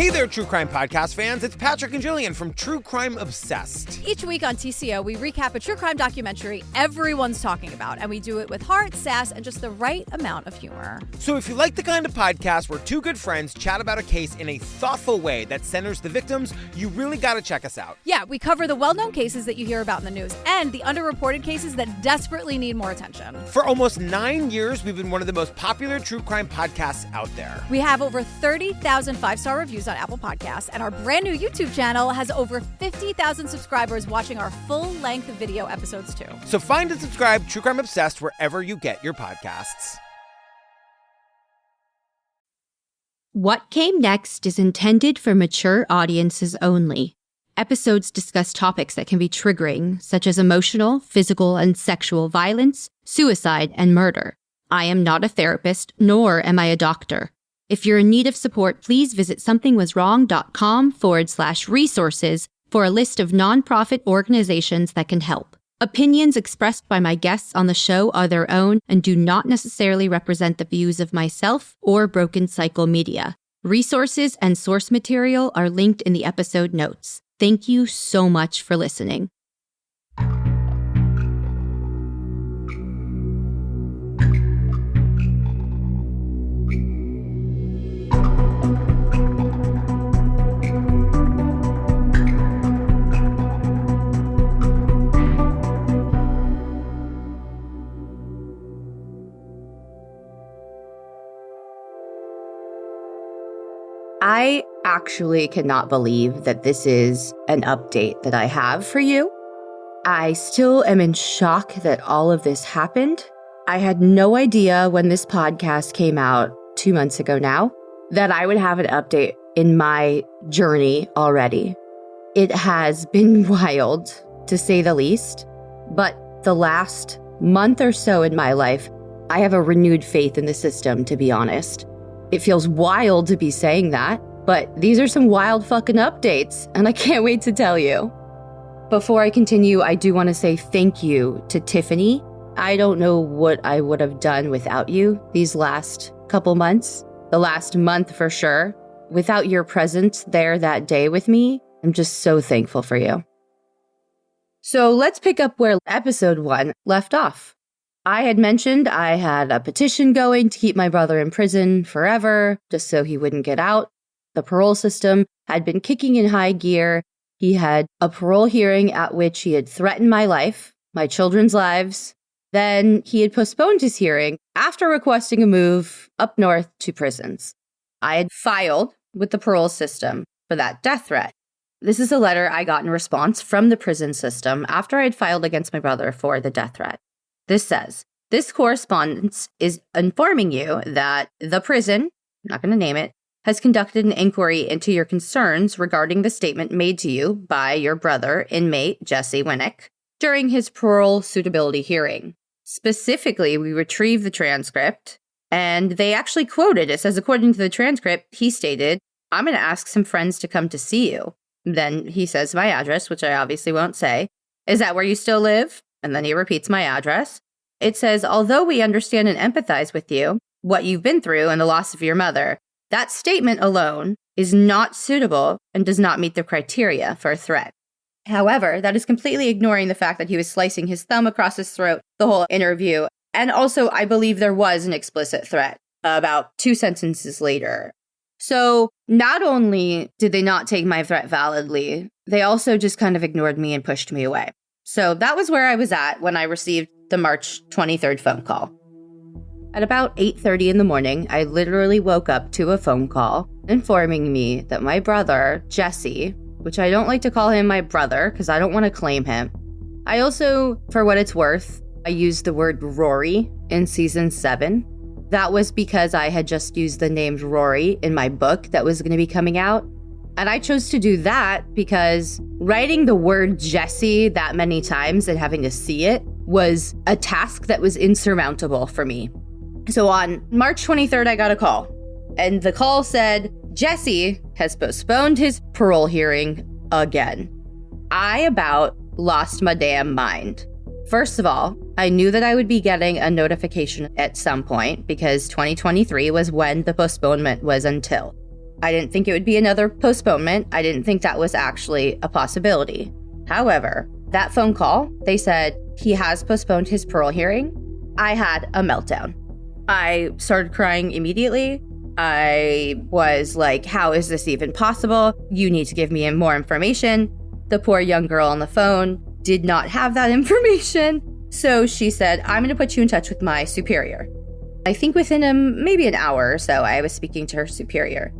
Hey there, True Crime Podcast fans. It's Patrick and Jillian from True Crime Obsessed. Each week on TCO, we recap a true crime documentary everyone's talking about, and we do it with heart, sass, and just the right amount of humor. So if you like the kind of podcast where two good friends chat about a case in a thoughtful way that centers the victims, you really gotta check us out. Yeah, we cover the well-known cases that you hear about in the news and the underreported cases that desperately need more attention. For almost 9 years, we've been one of the most popular true crime podcasts out there. We have over 30,000 five-star reviews on Apple Podcasts, and our brand new YouTube channel has over 50,000 subscribers watching our full-length video episodes too. So find and subscribe True Crime Obsessed wherever you get your podcasts. What Came Next is intended for mature audiences only. Episodes discuss topics that can be triggering, such as emotional, physical, and sexual violence, suicide, and murder. I am not a therapist, nor am I a doctor. If you're in need of support, please visit somethingwaswrong.com/resources for a list of nonprofit organizations that can help. Opinions expressed by my guests on the show are their own and do not necessarily represent the views of myself or Broken Cycle Media. Resources and source material are linked in the episode notes. Thank you so much for listening. I actually cannot believe that this is an update that I have for you. I still am in shock that all of this happened. I had no idea when this podcast came out 2 months ago now that I would have an update in my journey already. It has been wild, to say the least, but the last month or so in my life, I have a renewed faith in the system, to be honest. It feels wild to be saying that, but these are some wild fucking updates, and I can't wait to tell you. Before I continue, I do want to say thank you to Tiffany. I don't know what I would have done without you these last couple months, the last month for sure. Without your presence there that day with me, I'm just so thankful for you. So let's pick up where episode 1 left off. I had mentioned I had a petition going to keep my brother in prison forever, just so he wouldn't get out. The parole system had been kicking in high gear. He had a parole hearing at which he had threatened my life, my children's lives. Then he had postponed his hearing after requesting a move up north to prisons. I had filed with the parole system for that death threat. This is a letter I got in response from the prison system after I had filed against my brother for the death threat. This says, this correspondence is informing you that the prison, I'm not going to name it, has conducted an inquiry into your concerns regarding the statement made to you by your brother, inmate Jesse Winnick, during his parole suitability hearing. Specifically, we retrieved the transcript, and they actually quoted, it says, according to the transcript, he stated, I'm going to ask some friends to come to see you. Then he says my address, which I obviously won't say. Is that where you still live? And then he repeats my address. It says, although we understand and empathize with you, what you've been through and the loss of your mother, that statement alone is not suitable and does not meet the criteria for a threat. However, that is completely ignoring the fact that he was slicing his thumb across his throat the whole interview. And also, I believe there was an explicit threat about 2 sentences later. So not only did they not take my threat validly, they also just kind of ignored me and pushed me away. So that was where I was at when I received the March 23rd phone call. At about 8:30 in the morning, I literally woke up to a phone call informing me that my brother, Jesse, which I don't like to call him my brother because I don't want to claim him. I also, for what it's worth, I used the word Rory in season 7. That was because I had just used the name Rory in my book that was going to be coming out. And I chose to do that because writing the word Jesse that many times and having to see it was a task that was insurmountable for me. So on March 23rd, I got a call. And the call said, Jesse has postponed his parole hearing again. I about lost my damn mind. First of all, I knew that I would be getting a notification at some point because 2023 was when the postponement was until. I didn't think it would be another postponement. I didn't think that was actually a possibility. However, that phone call, they said he has postponed his parole hearing. I had a meltdown. I started crying immediately. I was like, how is this even possible? You need to give me more information. The poor young girl on the phone did not have that information. So she said, I'm going to put you in touch with my superior. I think within maybe an hour or so, I was speaking to her superior.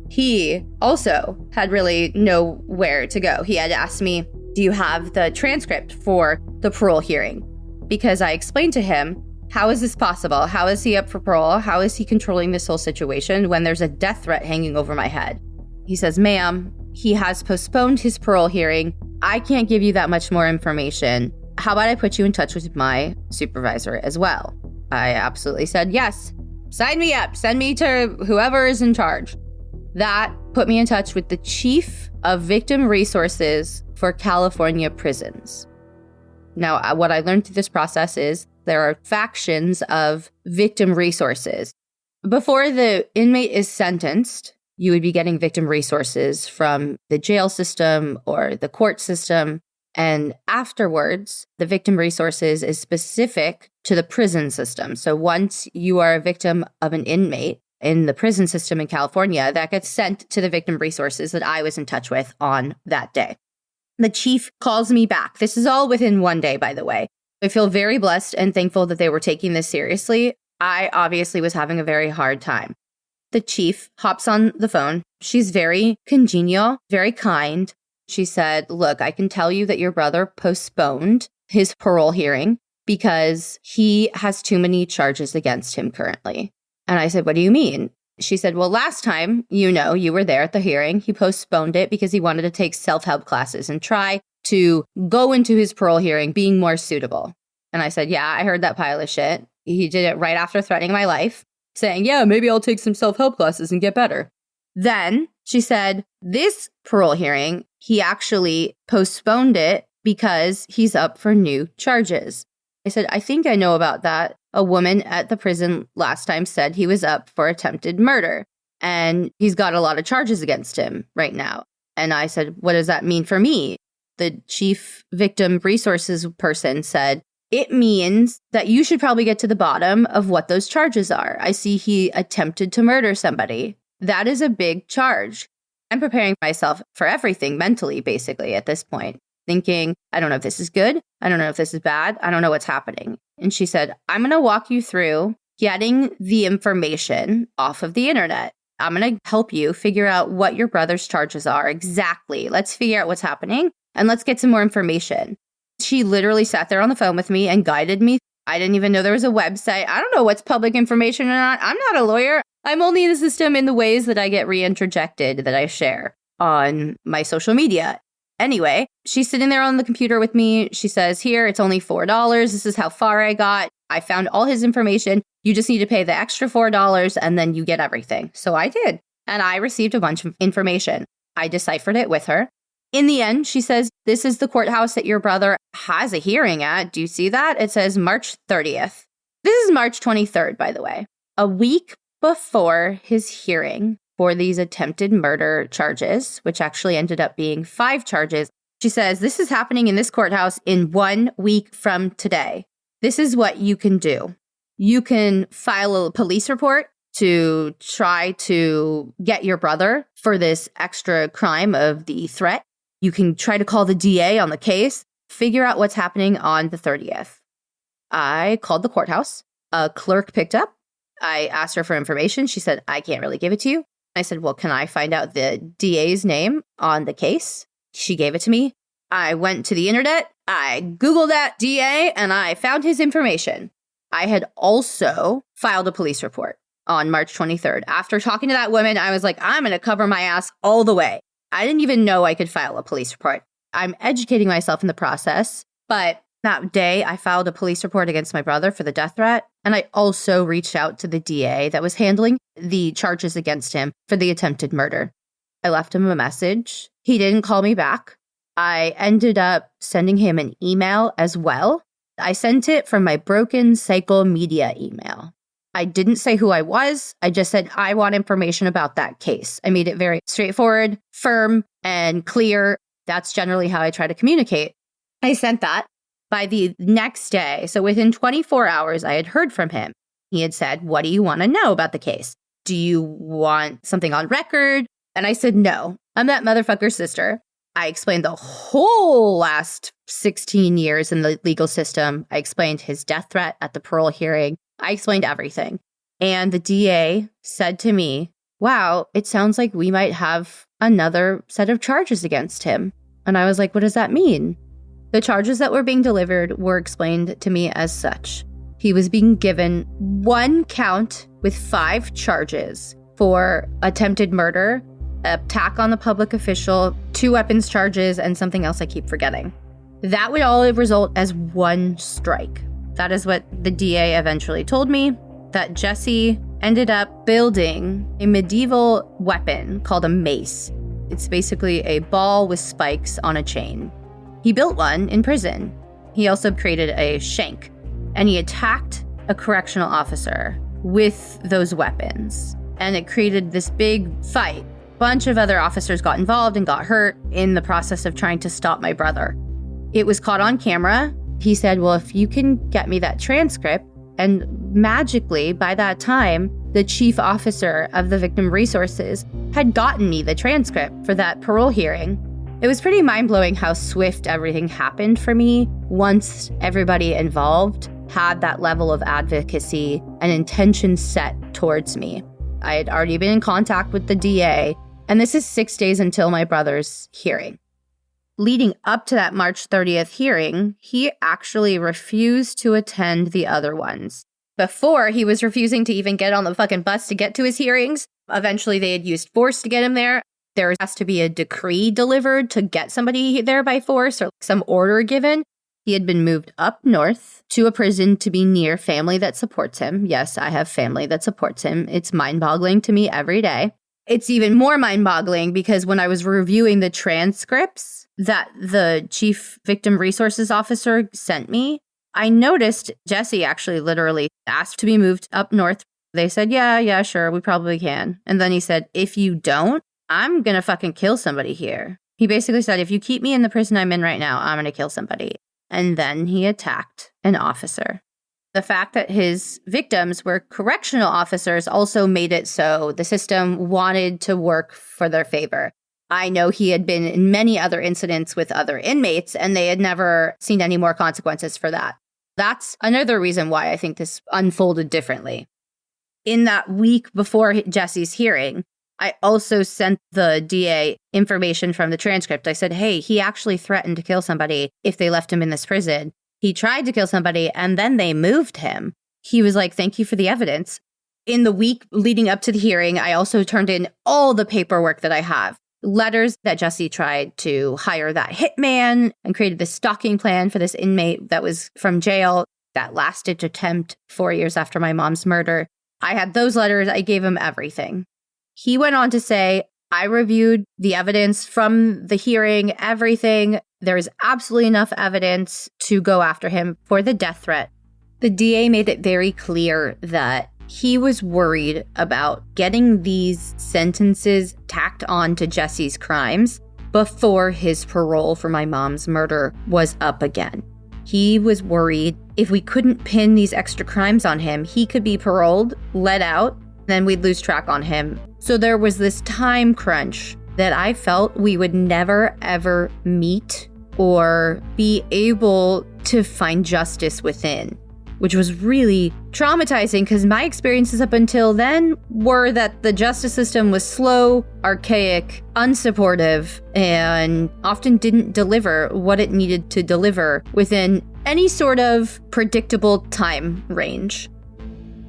He also had really nowhere to go. He had asked me, do you have the transcript for the parole hearing? Because I explained to him, how is this possible? How is he up for parole? How is he controlling this whole situation when there's a death threat hanging over my head? He says, ma'am, he has postponed his parole hearing. I can't give you that much more information. How about I put you in touch with my supervisor as well? I absolutely said, yes, sign me up. Send me to whoever is in charge. That put me in touch with the chief of victim resources for California prisons. Now, what I learned through this process is there are factions of victim resources. Before the inmate is sentenced, you would be getting victim resources from the jail system or the court system. And afterwards, the victim resources is specific to the prison system. So once you are a victim of an inmate in the prison system in California, that gets sent to the victim resources that I was in touch with on that day. The chief calls me back. This is all within one day, by the way. I feel very blessed and thankful that they were taking this seriously. I obviously was having a very hard time. The chief hops on the phone. She's very congenial, very kind. She said, look, I can tell you that your brother postponed his parole hearing because he has too many charges against him currently. And I said, what do you mean? She said, well, last time, you were there at the hearing. He postponed it because he wanted to take self-help classes and try to go into his parole hearing being more suitable. And I said, yeah, I heard that pile of shit. He did it right after threatening my life, saying, yeah, maybe I'll take some self-help classes and get better. Then she said, this parole hearing, he actually postponed it because he's up for new charges. I said, I think I know about that. A woman at the prison last time said he was up for attempted murder, and he's got a lot of charges against him right now. And I said, what does that mean for me? The chief victim resources person said, it means that you should probably get to the bottom of what those charges are. I see he attempted to murder somebody. That is a big charge. I'm preparing myself for everything mentally, basically, at this point, thinking, I don't know if this is good. I don't know if this is bad. I don't know what's happening. And she said, I'm going to walk you through getting the information off of the internet. I'm going to help you figure out what your brother's charges are exactly. Let's figure out what's happening and let's get some more information. She literally sat there on the phone with me and guided me. I didn't even know there was a website. I don't know what's public information or not. I'm not a lawyer. I'm only in the system in the ways that I get reinterjected that I share on my social media. Anyway, she's sitting there on the computer with me. She says, here, it's only $4. This is how far I got. I found all his information. You just need to pay the extra $4 and then you get everything. So I did. And I received a bunch of information. I deciphered it with her. In the end, she says, this is the courthouse that your brother has a hearing at. Do you see that? It says March 30th. This is March 23rd, by the way. A week before his hearing for these attempted murder charges, which actually ended up being 5 charges, she says, this is happening in this courthouse in 1 week from today. This is what you can do. You can file a police report to try to get your brother for this extra crime of the threat. You can try to call the DA on the case, figure out what's happening on the 30th. I called the courthouse. A clerk picked up. I asked her for information. She said, I can't really give it to you. I said, well, can I find out the DA's name on the case? She gave it to me. I went to the internet. I Googled that DA and I found his information. I had also filed a police report on March 23rd. After talking to that woman, I was like, I'm going to cover my ass all the way. I didn't even know I could file a police report. I'm educating myself in the process. But that day, I filed a police report against my brother for the death threat. And I also reached out to the DA that was handling the charges against him for the attempted murder. I left him a message. He didn't call me back. I ended up sending him an email as well. I sent it from my Broken Cycle Media email. I didn't say who I was. I just said, I want information about that case. I made it very straightforward, firm, and clear. That's generally how I try to communicate. I sent that. By the next day, so within 24 hours, I had heard from him. He had said, what do you want to know about the case? Do you want something on record? And I said, no, I'm that motherfucker's sister. I explained the whole last 16 years in the legal system. I explained his death threat at the parole hearing. I explained everything. And the DA said to me, wow, it sounds like we might have another set of charges against him. And I was like, what does that mean? The charges that were being delivered were explained to me as such. He was being given 1 count with 5 charges for attempted murder, attack on the public official, 2 weapons charges, and something else I keep forgetting. That would all result as 1 strike. That is what the DA eventually told me, that Jesse ended up building a medieval weapon called a mace. It's basically a ball with spikes on a chain. He built one in prison. He also created a shank, and he attacked a correctional officer with those weapons. And it created this big fight. A bunch of other officers got involved and got hurt in the process of trying to stop my brother. It was caught on camera. He said, well, if you can get me that transcript, and magically, by that time, the chief officer of the victim resources had gotten me the transcript for that parole hearing. It was pretty mind-blowing how swift everything happened for me once everybody involved had that level of advocacy and intention set towards me. I had already been in contact with the DA, and this is 6 days until my brother's hearing. Leading up to that March 30th hearing, he actually refused to attend the other ones. Before, he was refusing to even get on the fucking bus to get to his hearings. Eventually, they had used force to get him there. There has to be a decree delivered to get somebody there by force or some order given. He had been moved up north to a prison to be near family that supports him. Yes, I have family that supports him. It's mind-boggling to me every day. It's even more mind-boggling because when I was reviewing the transcripts that the chief victim resources officer sent me, I noticed Jesse actually literally asked to be moved up north. They said, yeah, sure, we probably can. And then he said, if you don't, I'm going to fucking kill somebody here. He basically said, if you keep me in the prison I'm in right now, I'm going to kill somebody. And then he attacked an officer. The fact that his victims were correctional officers also made it so the system wanted to work for their favor. I know he had been in many other incidents with other inmates, and they had never seen any more consequences for that. That's another reason why I think this unfolded differently. In that week before Jesse's hearing, I also sent the DA information from the transcript. I said, hey, he actually threatened to kill somebody if they left him in this prison. He tried to kill somebody and then they moved him. He was like, thank you for the evidence. In the week leading up to the hearing, I also turned in all the paperwork that I have. Letters that Jesse tried to hire that hitman and created this stalking plan for this inmate that was from jail, that last-ditch attempt 4 years after my mom's murder. I had those letters. I gave him everything. He went on to say, I reviewed the evidence from the hearing, everything. There is absolutely enough evidence to go after him for the death threat. The DA made it very clear that he was worried about getting these sentences tacked on to Jesse's crimes before his parole for my mom's murder was up again. He was worried if we couldn't pin these extra crimes on him, he could be paroled, let out, then we'd lose track on him. So there was this time crunch that I felt we would never, ever meet or be able to find justice within, which was really traumatizing because my experiences up until then were that the justice system was slow, archaic, unsupportive, and often didn't deliver what it needed to deliver within any sort of predictable time range.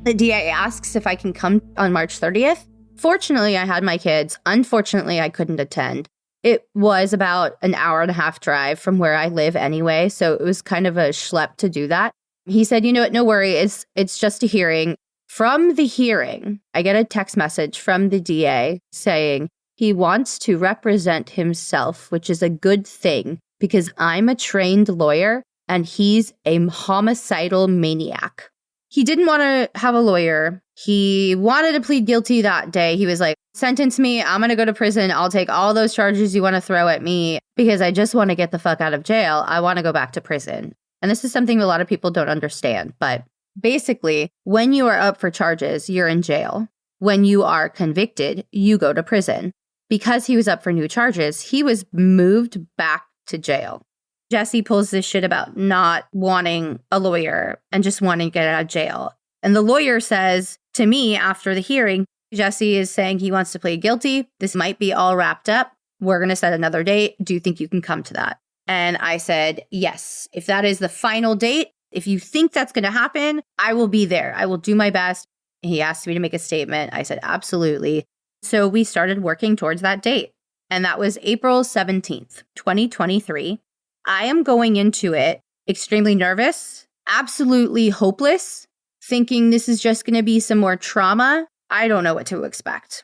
The DA asks if I can come on March 30th. Fortunately, I had my kids. Unfortunately, I couldn't attend. It was about an hour and a half drive from where I live anyway, so it was kind of a schlep to do that. He said, you know what, no worry, it's just a hearing. From the hearing, I get a text message from the DA saying he wants to represent himself, which is a good thing because I'm a trained lawyer and he's a homicidal maniac. He didn't want to have a lawyer. He wanted to plead guilty that day. He was like, sentence me. I'm going to go to prison. I'll take all those charges you want to throw at me because I just want to get the fuck out of jail. I want to go back to prison. And this is something a lot of people don't understand. But basically, when you are up for charges, you're in jail. When you are convicted, you go to prison. Because he was up for new charges, he was moved back to jail. Jesse pulls this shit about not wanting a lawyer and just wanting to get out of jail. And the lawyer says to me after the hearing, Jesse is saying he wants to plead guilty. This might be all wrapped up. We're going to set another date. Do you think you can come to that? And I said, yes. If that is the final date, if you think that's going to happen, I will be there. I will do my best. He asked me to make a statement. I said, absolutely. So we started working towards that date. And that was April 17th, 2023. I am going into it extremely nervous, absolutely hopeless, thinking this is just going to be some more trauma. I don't know what to expect.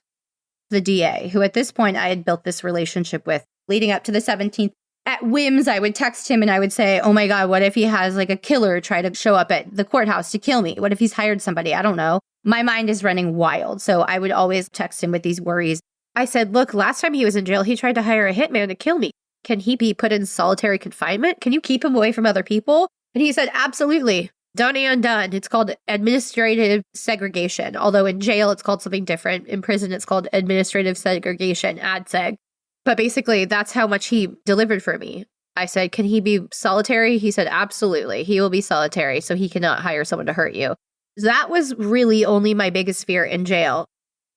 The DA, who at this point I had built this relationship with leading up to the 17th, at whims, I would text him and I would say, oh my God, what if he has like a killer try to show up at the courthouse to kill me? What if he's hired somebody? I don't know. My mind is running wild. So I would always text him with these worries. I said, look, last time he was in jail, he tried to hire a hitman to kill me. Can he be put in solitary confinement? Can you keep him away from other people? And he said, absolutely. Done and done. It's called administrative segregation. Although in jail, it's called something different. In prison, it's called administrative segregation, ADSEG. But basically, that's how much he delivered for me. I said, can he be solitary? He said, absolutely. He will be solitary, so he cannot hire someone to hurt you. That was really only my biggest fear in jail.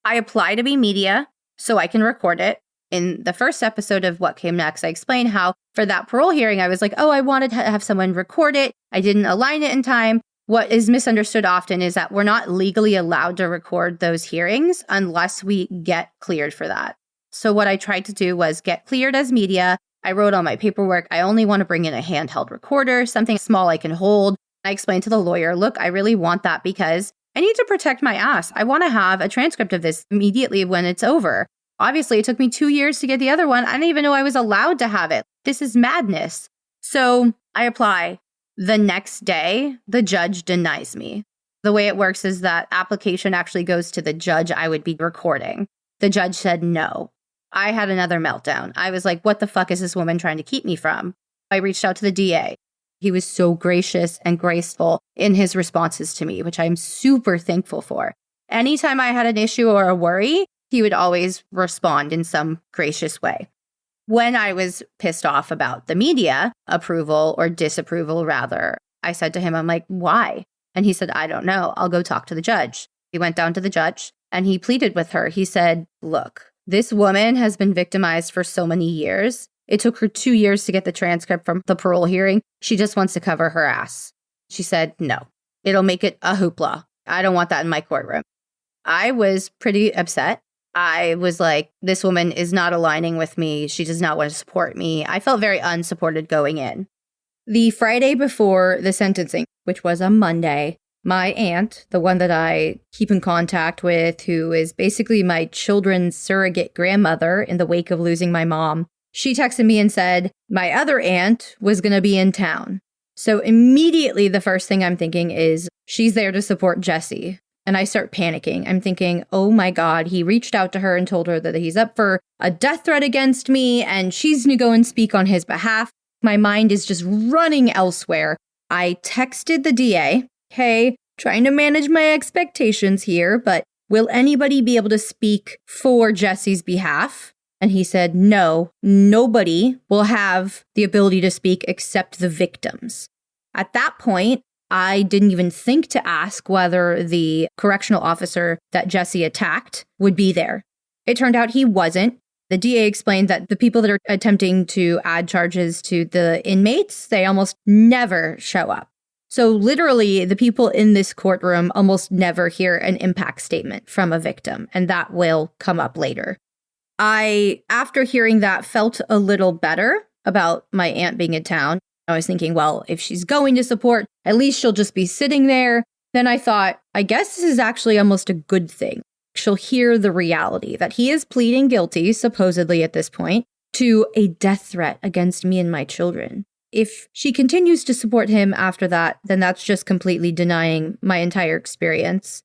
I apply to be media so I can record it. In the first episode of What Came Next, I explained how for that parole hearing, I was like, oh, I wanted to have someone record it. I didn't align it in time. What is misunderstood often is that we're not legally allowed to record those hearings unless we get cleared for that. So what I tried to do was get cleared as media. I wrote on my paperwork, I only want to bring in a handheld recorder, something small I can hold. I explained to the lawyer, look, I really want that because I need to protect my ass. I want to have a transcript of this immediately when it's over. Obviously, it took me 2 years to get the other one. I didn't even know I was allowed to have it. This is madness. So I apply. The next day, the judge denies me. The way it works is that application actually goes to the judge I would be recording. The judge said no. I had another meltdown. I was like, what the fuck is this woman trying to keep me from? I reached out to the DA. He was so gracious and graceful in his responses to me, which I'm super thankful for. Anytime I had an issue or a worry, he would always respond in some gracious way. When I was pissed off about the media approval or disapproval, rather, I said to him, I'm like, why? And he said, I don't know. I'll go talk to the judge. He went down to the judge and he pleaded with her. He said, look, this woman has been victimized for so many years. It took her 2 years to get the transcript from the parole hearing. She just wants to cover her ass. She said, no, it'll make it a hoopla. I don't want that in my courtroom. I was pretty upset. I was like, this woman is not aligning with me. She does not want to support me. I felt very unsupported going in. The Friday before the sentencing, which was a Monday, my aunt, the one that I keep in contact with, who is basically my children's surrogate grandmother in the wake of losing my mom, she texted me and said, my other aunt was going to be in town. So immediately the first thing I'm thinking is, she's there to support Jesse. And I start panicking. I'm thinking, oh my God, he reached out to her and told her that he's up for a death threat against me and she's going to go and speak on his behalf. My mind is just running elsewhere. I texted the DA, hey, trying to manage my expectations here, but will anybody be able to speak for Jesse's behalf? And he said, no, nobody will have the ability to speak except the victims. At that point, I didn't even think to ask whether the correctional officer that Jesse attacked would be there. It turned out he wasn't. The DA explained that the people that are attempting to add charges to the inmates, they almost never show up. So literally, the people in this courtroom almost never hear an impact statement from a victim, and that will come up later. I, after hearing that, felt a little better about my aunt being in town. I was thinking, well, if she's going to support, at least she'll just be sitting there. Then I thought, I guess this is actually almost a good thing. She'll hear the reality that he is pleading guilty, supposedly at this point, to a death threat against me and my children. If she continues to support him after that, then that's just completely denying my entire experience.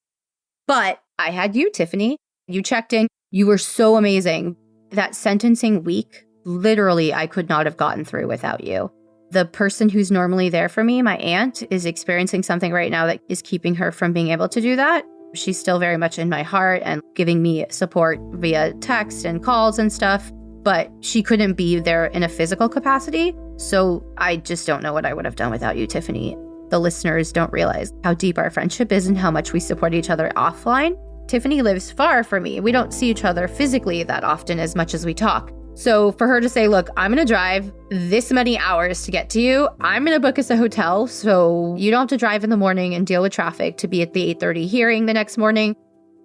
But I had you, Tiffany. You checked in. You were so amazing. That sentencing week, literally, I could not have gotten through without you. The person who's normally there for me, my aunt, is experiencing something right now that is keeping her from being able to do that. She's still very much in my heart and giving me support via text and calls and stuff, but she couldn't be there in a physical capacity. So I just don't know what I would have done without you, Tiffany. The listeners don't realize how deep our friendship is and how much we support each other offline. Tiffany lives far from me. We don't see each other physically that often as much as we talk. So for her to say, look, I'm going to drive this many hours to get to you. I'm going to book us a hotel so you don't have to drive in the morning and deal with traffic to be at the 8:30 hearing the next morning.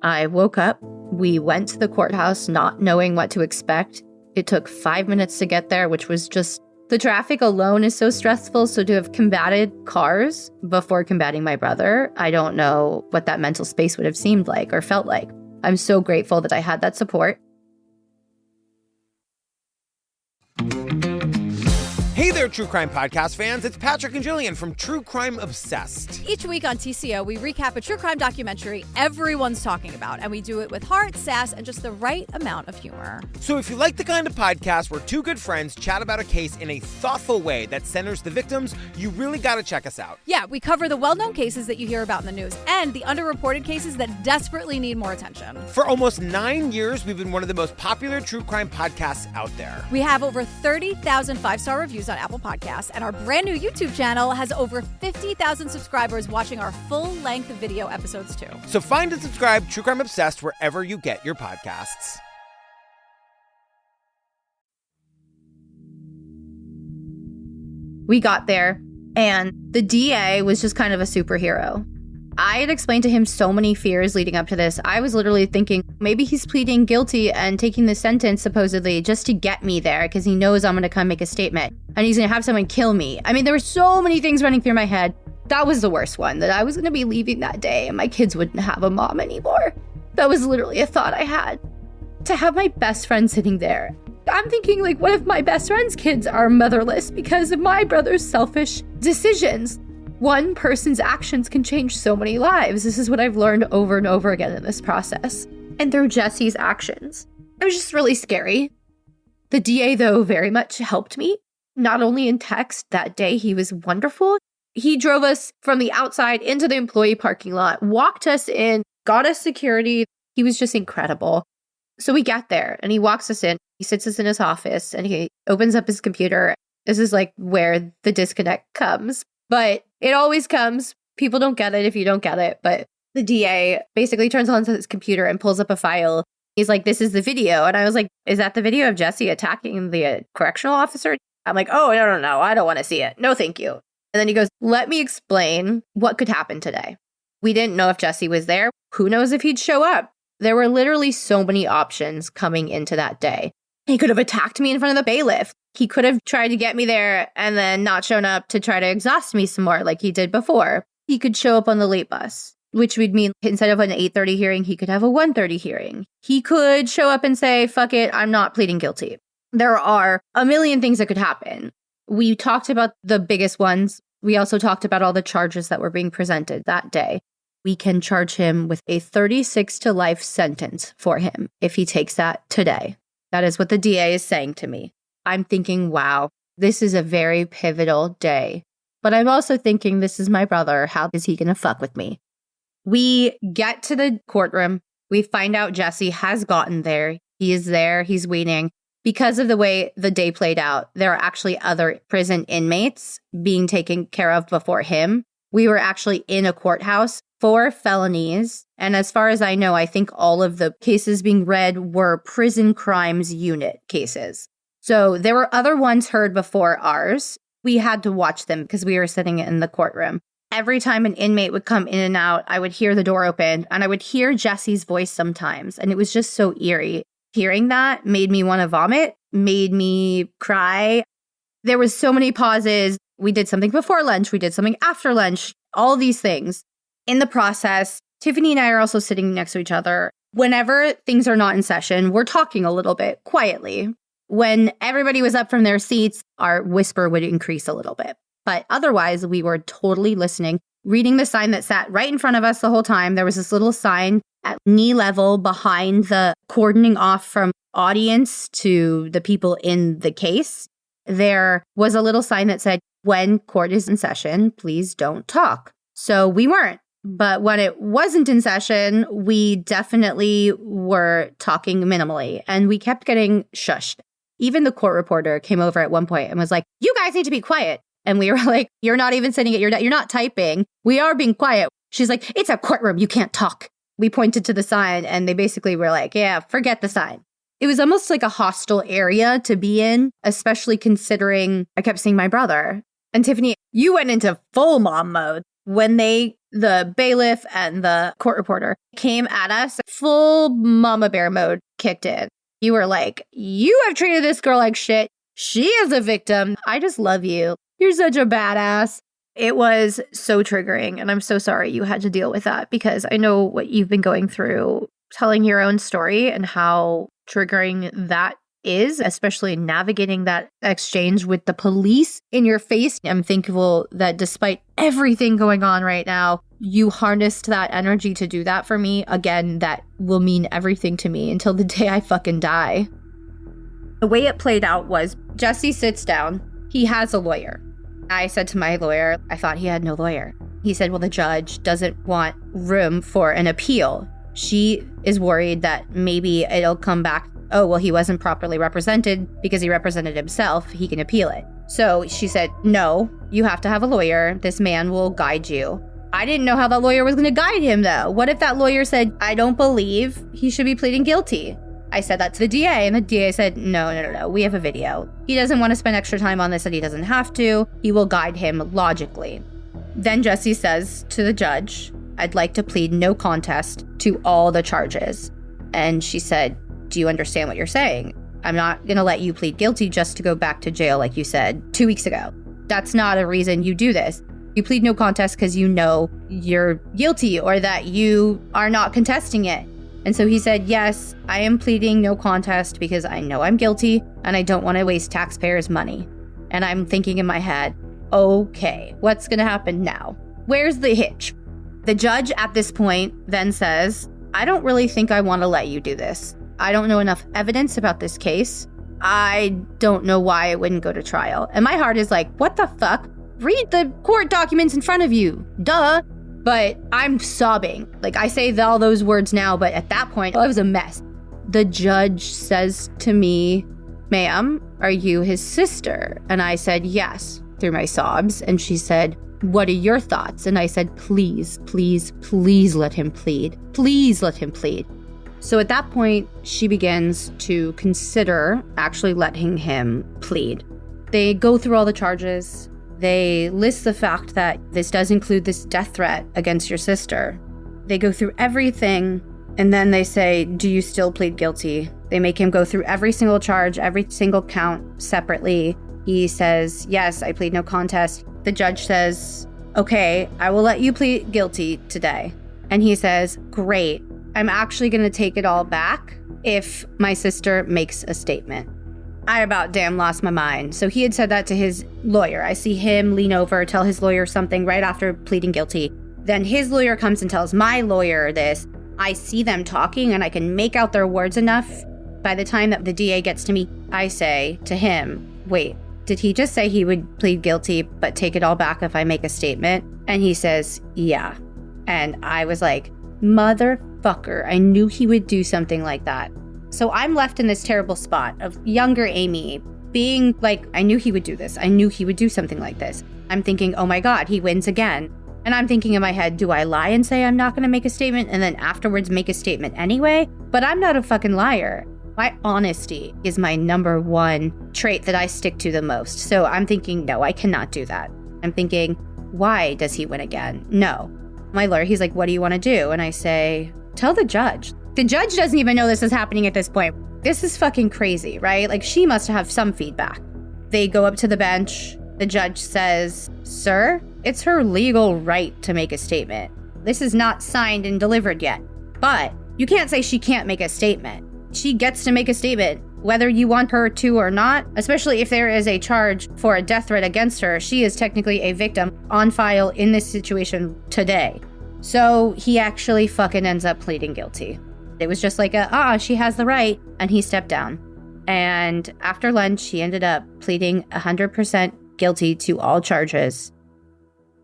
I woke up. We went to the courthouse not knowing what to expect. It took 5 minutes to get there, which was just, the traffic alone is so stressful. So to have combated cars before combating my brother, I don't know what that mental space would have seemed like or felt like. I'm so grateful that I had that support. Hey there, True Crime Podcast fans. It's Patrick and Jillian from True Crime Obsessed. Each week on TCO, we recap a true crime documentary everyone's talking about, and we do it with heart, sass, and just the right amount of humor. So if you like the kind of podcast where two good friends chat about a case in a thoughtful way that centers the victims, you really got to check us out. Yeah, we cover the well-known cases that you hear about in the news and the underreported cases that desperately need more attention. For almost 9 years, we've been one of the most popular true crime podcasts out there. We have over 30,000 five-star reviews on Apple Podcasts, and our brand new YouTube channel has over 50,000 subscribers watching our full-length video episodes too. So find and subscribe True Crime Obsessed wherever you get your podcasts. We got there, and the DA was just kind of a superhero. I had explained to him so many fears leading up to this. I was literally thinking maybe he's pleading guilty and taking the sentence supposedly just to get me there because he knows I'm going to come make a statement and he's going to have someone kill me. I mean, there were so many things running through my head. That was the worst one, that I was going to be leaving that day and my kids wouldn't have a mom anymore. That was literally a thought I had. To have my best friend sitting there, I'm thinking, like, what if my best friend's kids are motherless because of my brother's selfish decisions? One person's actions can change so many lives. This is what I've learned over and over again in this process. And through Jesse's actions, it was just really scary. The DA, though, very much helped me. Not only in text that day, he was wonderful. He drove us from the outside into the employee parking lot, walked us in, got us security. He was just incredible. So we get there and he walks us in. He sits us in his office and he opens up his computer. This is like where the disconnect comes. But it always comes. People don't get it if you don't get it. But the DA basically turns on his computer and pulls up a file. He's like, this is the video. And I was like, is that the video of Jesse attacking the correctional officer? I'm like, oh, no. I don't want to see it. No, thank you. And then he goes, let me explain what could happen today. We didn't know if Jesse was there. Who knows if he'd show up? There were literally so many options coming into that day. He could have attacked me in front of the bailiff. He could have tried to get me there and then not shown up to try to exhaust me some more like he did before. He could show up on the late bus, which would mean instead of an 8:30 hearing, he could have a 1:30 hearing. He could show up and say, fuck it, I'm not pleading guilty. There are a million things that could happen. We talked about the biggest ones. We also talked about all the charges that were being presented that day. We can charge him with a 36 to life sentence for him if he takes that today. That is what the DA is saying to me. I'm thinking, wow, this is a very pivotal day. But I'm also thinking, this is my brother. How is he going to fuck with me? We get to the courtroom. We find out Jesse has gotten there. He is there. He's waiting. Because of the way the day played out, there are actually other prison inmates being taken care of before him. We were actually in a courthouse for felonies. And as far as I know, I think all of the cases being read were prison crimes unit cases. So there were other ones heard before ours. We had to watch them because we were sitting in the courtroom. Every time an inmate would come in and out, I would hear the door open and I would hear Jesse's voice sometimes. And it was just so eerie. Hearing that made me want to vomit, made me cry. There was so many pauses. We did something before lunch. We did something after lunch. All these things. In the process, Tiffany and I are also sitting next to each other. Whenever things are not in session, we're talking a little bit quietly. When everybody was up from their seats, our whisper would increase a little bit. But otherwise, we were totally listening, reading the sign that sat right in front of us the whole time. There was this little sign at knee level behind the cordoning off from audience to the people in the case. There was a little sign that said, when court is in session, please don't talk. So we weren't. But when it wasn't in session, we definitely were talking minimally, and we kept getting shushed. Even the court reporter came over at one point and was like, you guys need to be quiet. And we were like, you're not even sitting at your desk. You're not typing. We are being quiet. She's like, it's a courtroom. You can't talk. We pointed to the sign and they basically were like, yeah, forget the sign. It was almost like a hostile area to be in, especially considering I kept seeing my brother. And Tiffany, you went into full mom mode when the bailiff and the court reporter came at us. Full mama bear mode kicked in. You were like, you have treated this girl like shit. She is a victim. I just love you. You're such a badass. It was so triggering, and I'm so sorry you had to deal with that because I know what you've been going through, telling your own story and how triggering that is, especially navigating that exchange with the police in your face. I'm thankful that despite everything going on right now, you harnessed that energy to do that for me. Again, that will mean everything to me until the day I fucking die. The way it played out was Jesse sits down. He has a lawyer. I said to my lawyer, I thought he had no lawyer. He said, well, the judge doesn't want room for an appeal. She is worried that maybe it'll come back. Oh, well, he wasn't properly represented because he represented himself. He can appeal it. So she said, no, you have to have a lawyer. This man will guide you. I didn't know how that lawyer was going to guide him, though. What if that lawyer said, I don't believe he should be pleading guilty? I said that to the DA, and the DA said, no, we have a video. He doesn't want to spend extra time on this, and he doesn't have to. He will guide him logically. Then Jesse says to the judge, I'd like to plead no contest to all the charges. And she said, do you understand what you're saying? I'm not going to let you plead guilty just to go back to jail like you said 2 weeks ago. That's not a reason you do this. You plead no contest because you know you're guilty or that you are not contesting it. And so he said, yes, I am pleading no contest because I know I'm guilty and I don't want to waste taxpayers' money. And I'm thinking in my head, okay, what's going to happen now? Where's the hitch? The judge at this point then says, I don't really think I want to let you do this. I don't know enough evidence about this case. I don't know why it wouldn't go to trial. And my heart is like, what the fuck? Read the court documents in front of you. Duh. But I'm sobbing. Like, I say all those words now, but at that point, I was a mess. The judge says to me, ma'am, are you his sister? And I said, yes, through my sobs. And she said, what are your thoughts? And I said, please, please, please let him plead. Please let him plead. So at that point, she begins to consider actually letting him plead. They go through all the charges. They list the fact that this does include this death threat against your sister. They go through everything, and then they say, do you still plead guilty? They make him go through every single charge, every single count separately. He says, yes, I plead no contest. The judge says, okay, I will let you plead guilty today. And he says, great, I'm actually going to take it all back if my sister makes a statement. I about damn lost my mind. So he had said that to his lawyer. I see him lean over, tell his lawyer something right after pleading guilty. Then his lawyer comes and tells my lawyer this. I see them talking and I can make out their words enough. By the time that the DA gets to me, I say to him, wait, did he just say he would plead guilty but take it all back if I make a statement? And he says, yeah. And I was like, motherfucker, I knew he would do something like that. So I'm left in this terrible spot of younger Amy being like, I knew he would do this. I knew he would do something like this. I'm thinking, oh my God, he wins again. And I'm thinking in my head, do I lie and say I'm not going to make a statement and then afterwards make a statement anyway? But I'm not a fucking liar. My honesty is my number one trait that I stick to the most. So I'm thinking, no, I cannot do that. I'm thinking, why does he win again? No. My lawyer, he's like, what do you want to do? And I say, tell the judge. The judge doesn't even know this is happening at this point. This is fucking crazy, right? Like, she must have some feedback. They go up to the bench. The judge says, sir, it's her legal right to make a statement. This is not signed and delivered yet. But you can't say she can't make a statement. She gets to make a statement Whether you want her to or not, especially if there is a charge for a death threat against her, she is technically a victim on file in this situation today. So he actually fucking ends up pleading guilty. It was just like she has the right, and he stepped down. And after lunch, he ended up pleading 100% guilty to all charges.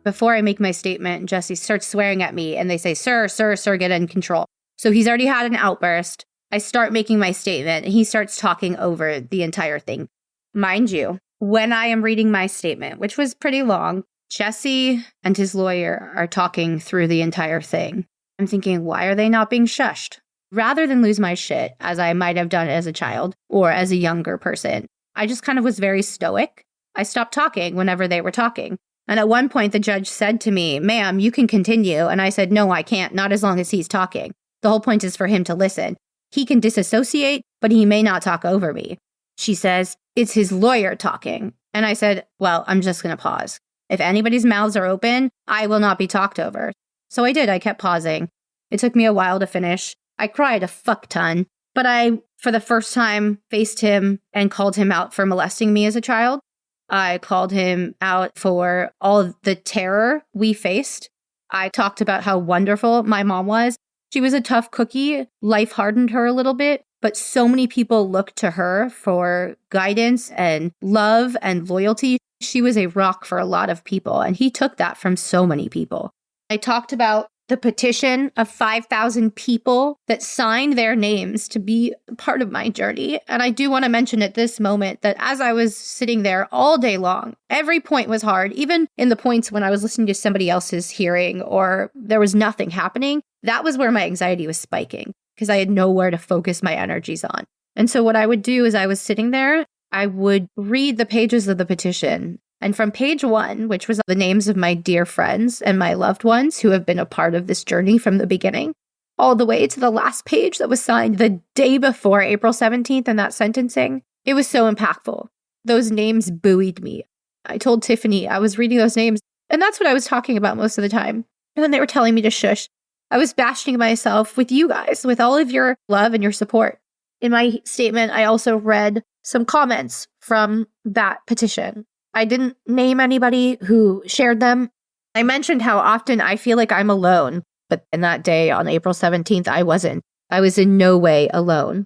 Before I make my statement, Jesse starts swearing at me, and they say, sir, get in control. So he's already had an outburst. I start making my statement, and he starts talking over the entire thing. Mind you, when I am reading my statement, which was pretty long, Jesse and his lawyer are talking through the entire thing. I'm thinking, why are they not being shushed? Rather than lose my shit, as I might have done as a child or as a younger person, I just kind of was very stoic. I stopped talking whenever they were talking. And at one point, the judge said to me, ma'am, you can continue. And I said, no, I can't, not as long as he's talking. The whole point is for him to listen. He can disassociate, but he may not talk over me. She says, it's his lawyer talking. And I said, well, I'm just going to pause. If anybody's mouths are open, I will not be talked over. So I did. I kept pausing. It took me a while to finish. I cried a fuck ton, but I, for the first time, faced him and called him out for molesting me as a child. I called him out for all of the terror we faced. I talked about how wonderful my mom was. She was a tough cookie. Life hardened her a little bit, but so many people looked to her for guidance and love and loyalty. She was a rock for a lot of people, and he took that from so many people. I talked about the petition of 5,000 people that signed their names to be part of my journey. And I do want to mention at this moment that as I was sitting there all day long, every point was hard, even in the points when I was listening to somebody else's hearing or there was nothing happening. That was where my anxiety was spiking because I had nowhere to focus my energies on. And so what I would do is I was sitting there, I would read the pages of the petition. And from page 1, which was the names of my dear friends and my loved ones who have been a part of this journey from the beginning, all the way to the last page that was signed the day before April 17th and that sentencing, it was so impactful. Those names buoyed me. I told Tiffany I was reading those names, and that's what I was talking about most of the time. And when they were telling me to shush, I was bashing myself with you guys, with all of your love and your support. In my statement, I also read some comments from that petition. I didn't name anybody who shared them. I mentioned how often I feel like I'm alone, but in that day on April 17th, I wasn't. I was in no way alone.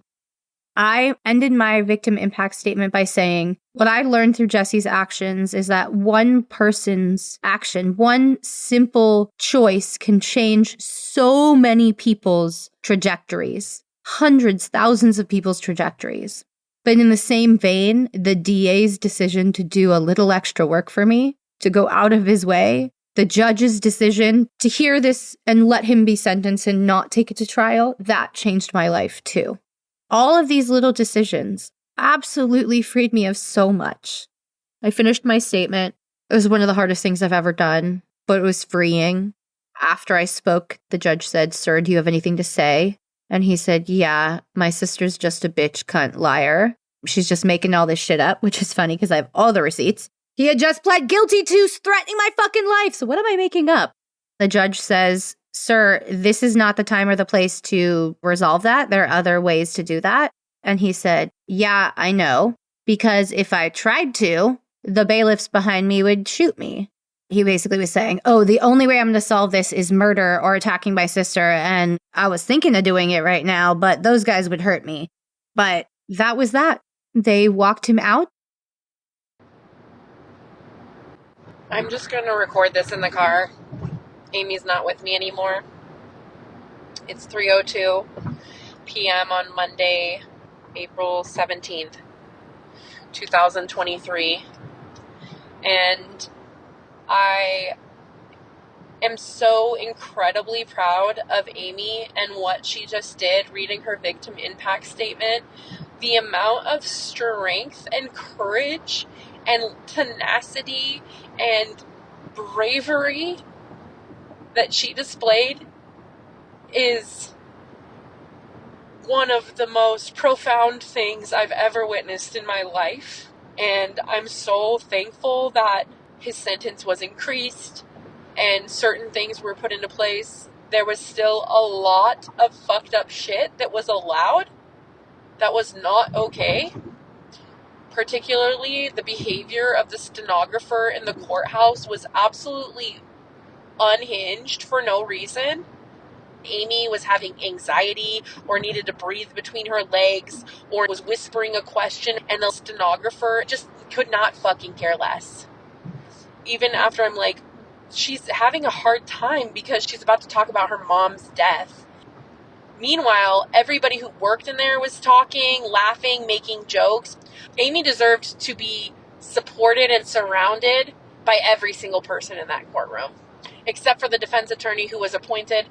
I ended my victim impact statement by saying, what I learned through Jesse's actions is that one person's action, one simple choice can change so many people's trajectories, hundreds, thousands of people's trajectories. But in the same vein, the DA's decision to do a little extra work for me, to go out of his way, the judge's decision to hear this and let him be sentenced and not take it to trial, that changed my life too. All of these little decisions absolutely freed me of so much. I finished my statement. It was one of the hardest things I've ever done, but it was freeing. After I spoke, the judge said, sir, do you have anything to say? And he said, yeah, my sister's just a bitch, cunt, liar. She's just making all this shit up, which is funny because I have all the receipts. He had just pled guilty to threatening my fucking life. So what am I making up? The judge says, sir, this is not the time or the place to resolve that. There are other ways to do that. And he said, yeah, I know, because if I tried to, the bailiffs behind me would shoot me. He basically was saying, oh, the only way I'm going to solve this is murder or attacking my sister. And I was thinking of doing it right now, but those guys would hurt me. But that was that. They walked him out. I'm just going to record this in the car. Amy's not with me anymore. It's 3:02 p.m. on Monday, April 17th, 2023. And I am so incredibly proud of Amy and what she just did, reading her victim impact statement. The amount of strength and courage and tenacity and bravery that she displayed is one of the most profound things I've ever witnessed in my life. And I'm so thankful that his sentence was increased and certain things were put into place. There was still a lot of fucked up shit that was allowed that was not okay. Particularly the behavior of the stenographer in the courthouse was absolutely unhinged for no reason. Amy was having anxiety or needed to breathe between her legs or was whispering a question, and the stenographer just could not fucking care less. Even after I'm like, she's having a hard time because she's about to talk about her mom's death. Meanwhile, everybody who worked in there was talking, laughing, making jokes. Amy deserved to be supported and surrounded by every single person in that courtroom, except for the defense attorney who was appointed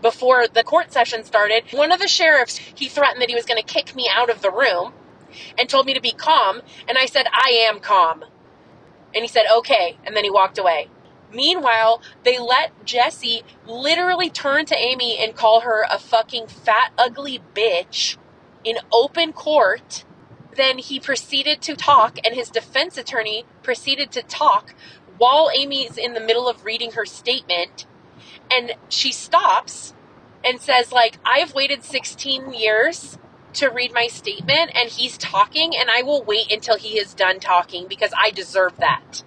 before the court session started. One of the sheriffs, he threatened that he was going to kick me out of the room and told me to be calm. And I said, I am calm. And he said, okay. And then he walked away. Meanwhile, they let Jesse literally turn to Amy and call her a fucking fat, ugly bitch in open court. Then he proceeded to talk, and his defense attorney proceeded to talk while Amy's in the middle of reading her statement. And she stops and says, like, I've waited 16 years to read my statement, and he's talking, and I will wait until he is done talking because I deserve that.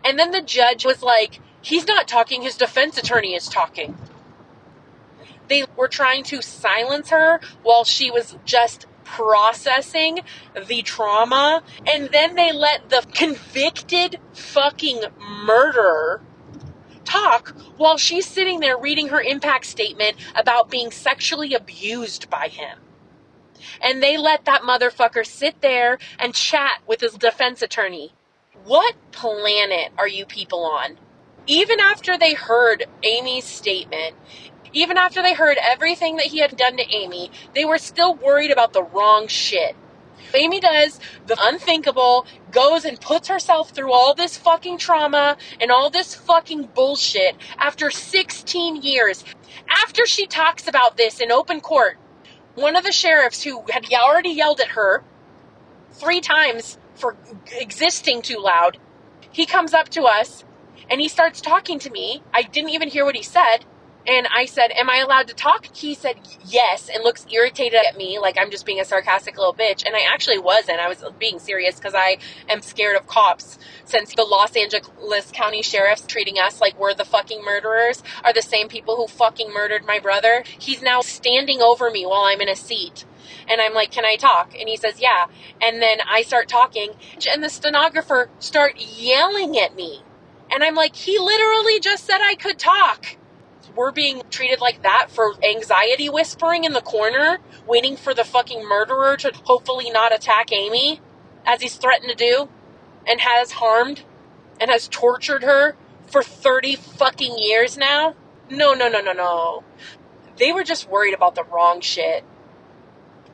And then the judge was like, he's not talking, his defense attorney is talking. They were trying to silence her while she was just processing the trauma. And then they let the convicted fucking murderer talk while she's sitting there reading her impact statement about being sexually abused by him. And they let that motherfucker sit there and chat with his defense attorney. What planet are you people on? Even after they heard Amy's statement, even after they heard everything that he had done to Amy, they were still worried about the wrong shit. Amy does the unthinkable, goes and puts herself through all this fucking trauma and all this fucking bullshit after 16 years. After she talks about this in open court, one of the sheriffs who had already yelled at her 3 times for existing too loud, he comes up to us and he starts talking to me. I didn't even hear what he said. And I said, am I allowed to talk? He said, yes, and looks irritated at me like I'm just being a sarcastic little bitch. And I actually wasn't. I was being serious because I am scared of cops. Since the Los Angeles County sheriffs treating us like we're the fucking murderers are the same people who fucking murdered my brother. He's now standing over me while I'm in a seat. And I'm like, can I talk? And he says, yeah. And then I start talking, and the stenographer start yelling at me. And I'm like, he literally just said I could talk. We're being treated like that for anxiety whispering in the corner, waiting for the fucking murderer to hopefully not attack Amy, as he's threatened to do, and has harmed and has tortured her for 30 fucking years now. No. They were just worried about the wrong shit.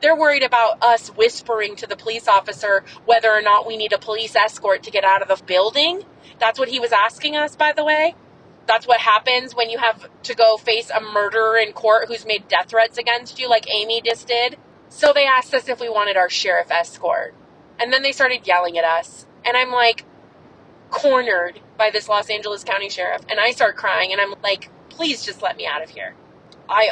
They're worried about us whispering to the police officer whether or not we need a police escort to get out of the building. That's what he was asking us, by the way. That's what happens when you have to go face a murderer in court who's made death threats against you, like Amy just did. So they asked us if we wanted our sheriff escort. And then they started yelling at us. And I'm like, cornered by this Los Angeles County sheriff. And I start crying, and I'm like, please just let me out of here. I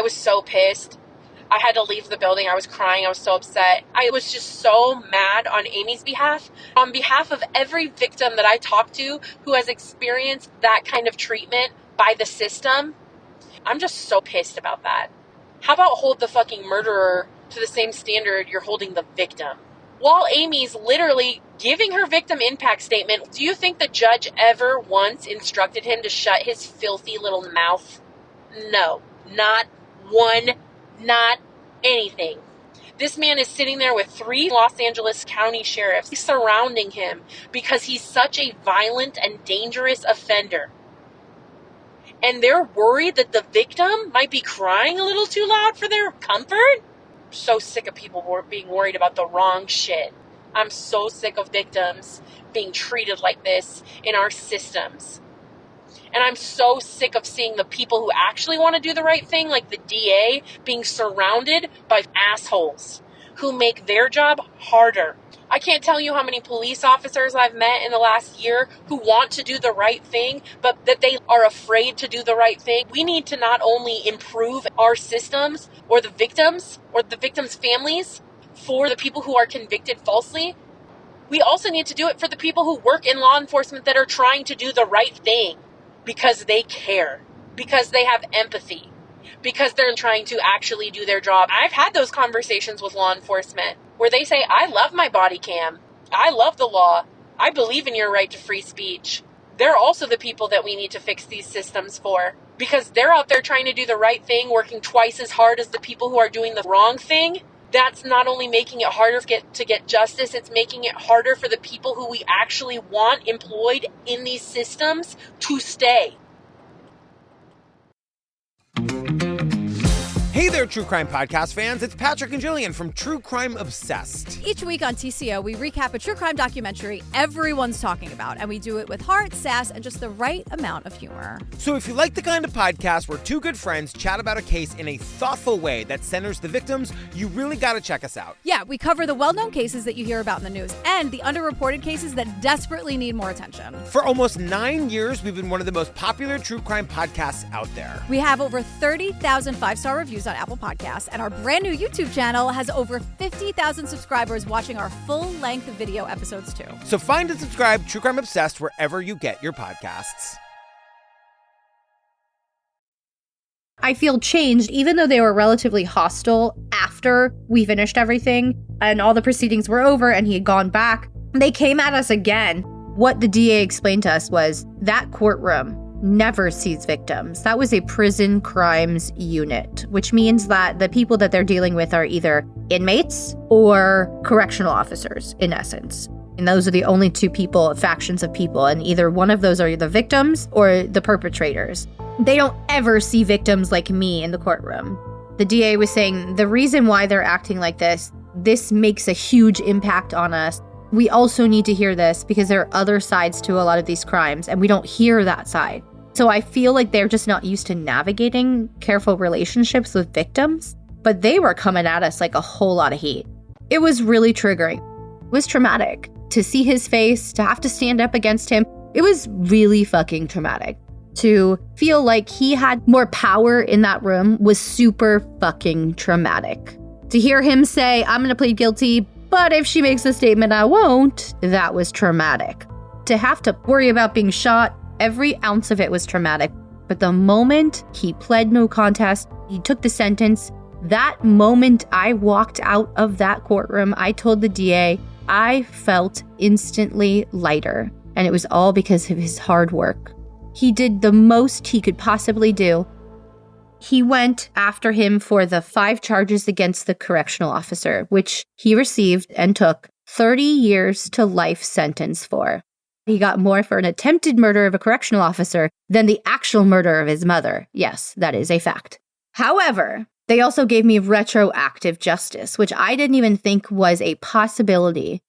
was so pissed. I had to leave the building. I was crying. I was so upset. I was just so mad on Amy's behalf. On behalf of every victim that I talked to who has experienced that kind of treatment by the system, I'm just so pissed about that. How about hold the fucking murderer to the same standard you're holding the victim? While Amy's literally giving her victim impact statement, do you think the judge ever once instructed him to shut his filthy little mouth? No, not one. Not anything. This man is sitting there with 3 Los Angeles County sheriffs surrounding him because he's such a violent and dangerous offender. And they're worried that the victim might be crying a little too loud for their comfort? I'm so sick of people being worried about the wrong shit. I'm so sick of victims being treated like this in our systems. And I'm so sick of seeing the people who actually want to do the right thing, like the DA, being surrounded by assholes who make their job harder. I can't tell you how many police officers I've met in the last year who want to do the right thing, but that they are afraid to do the right thing. We need to not only improve our systems or the victims families for the people who are convicted falsely, we also need to do it for the people who work in law enforcement that are trying to do the right thing because they care, because they have empathy, because they're trying to actually do their job. I've had those conversations with law enforcement where they say, I love my body cam. I love the law. I believe in your right to free speech. They're also the people that we need to fix these systems for, because they're out there trying to do the right thing, working twice as hard as the people who are doing the wrong thing. That's not only making it harder to get justice, it's making it harder for the people who we actually want employed in these systems to stay. Hey there, True Crime Podcast fans. It's Patrick and Jillian from True Crime Obsessed. Each week on TCO, we recap a true crime documentary everyone's talking about, and we do it with heart, sass, and just the right amount of humor. So if you like the kind of podcast where two good friends chat about a case in a thoughtful way that centers the victims, you really got to check us out. Yeah, we cover the well-known cases that you hear about in the news and the underreported cases that desperately need more attention. For almost 9 years, we've been one of the most popular true crime podcasts out there. We have over 30,000 five-star reviews on Apple Podcasts, and our brand new YouTube channel has over 50,000 subscribers watching our full-length video episodes too. So find and subscribe True Crime Obsessed wherever you get your podcasts. I feel changed, even though they were relatively hostile after we finished everything and all the proceedings were over and he had gone back. They came at us again. What the DA explained to us was that courtroom never sees victims. That was a prison crimes unit, which means that the people that they're dealing with are either inmates or correctional officers, in essence. And those are the only two factions of people, and either one of those are the victims or the perpetrators. They don't ever see victims like me in the courtroom. The DA was saying the reason why they're acting like this makes a huge impact on us. We also need to hear this because there are other sides to a lot of these crimes, and we don't hear that side. So I feel like they're just not used to navigating careful relationships with victims, but they were coming at us like a whole lot of heat. It was really triggering. It was traumatic to see his face, to have to stand up against him. It was really fucking traumatic. To feel like he had more power in that room was super fucking traumatic. To hear him say, I'm going to plead guilty, but if she makes a statement, I won't, that was traumatic. To have to worry about being shot, every ounce of it was traumatic. But the moment he pled no contest, he took the sentence, that moment I walked out of that courtroom, I told the DA, I felt instantly lighter. And it was all because of his hard work. He did the most he could possibly do. He went after him for the 5 charges against the correctional officer, which he received and took 30 years to life sentence for. He got more for an attempted murder of a correctional officer than the actual murder of his mother. Yes, that is a fact. However, they also gave me retroactive justice, which I didn't even think was a possibility.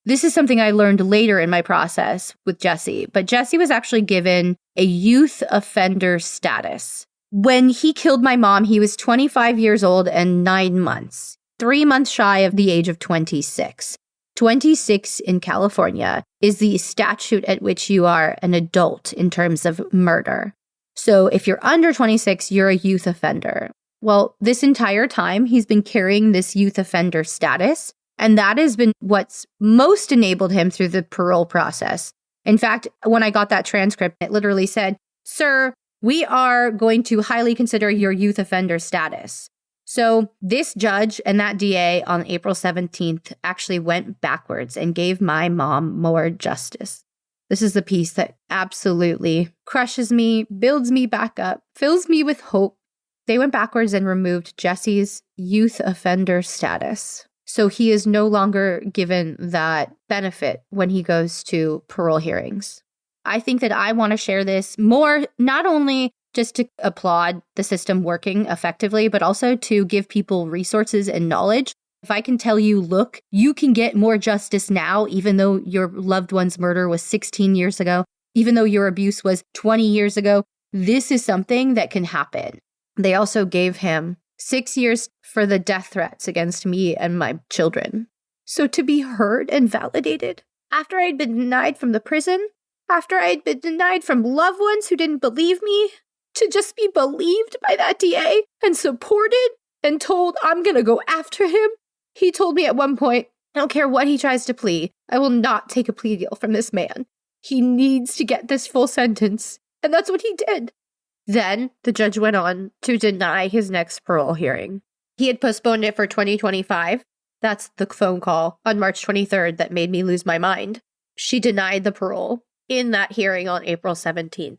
This is something I learned later in my process with Jesse, but Jesse was actually given a youth offender status. When he killed my mom, he was 25 years old and 9 months, 3 months shy of the age of 26. 26 in California is the statute at which you are an adult in terms of murder. So if you're under 26, you're a youth offender. Well, this entire time, he's been carrying this youth offender status, and that has been what's most enabled him through the parole process. In fact, when I got that transcript, it literally said, "Sir, we are going to highly consider your youth offender status." So this judge and that DA on April 17th actually went backwards and gave my mom more justice. This is the piece that absolutely crushes me, builds me back up, fills me with hope. They went backwards and removed Jesse's youth offender status. So he is no longer given that benefit when he goes to parole hearings. I think that I want to share this more, not only just to applaud the system working effectively, but also to give people resources and knowledge. If I can tell you, look, you can get more justice now, even though your loved one's murder was 16 years ago, even though your abuse was 20 years ago, this is something that can happen. They also gave him 6 years for the death threats against me and my children. So to be heard and validated after I had been denied from the prison, after I had been denied from loved ones who didn't believe me, to just be believed by that DA and supported and told I'm going to go after him. He told me at one point, I don't care what he tries to plead, I will not take a plea deal from this man. He needs to get this full sentence. And that's what he did. Then the judge went on to deny his next parole hearing. He had postponed it for 2025. That's the phone call on March 23rd that made me lose my mind. She denied the parole in that hearing on April 17th.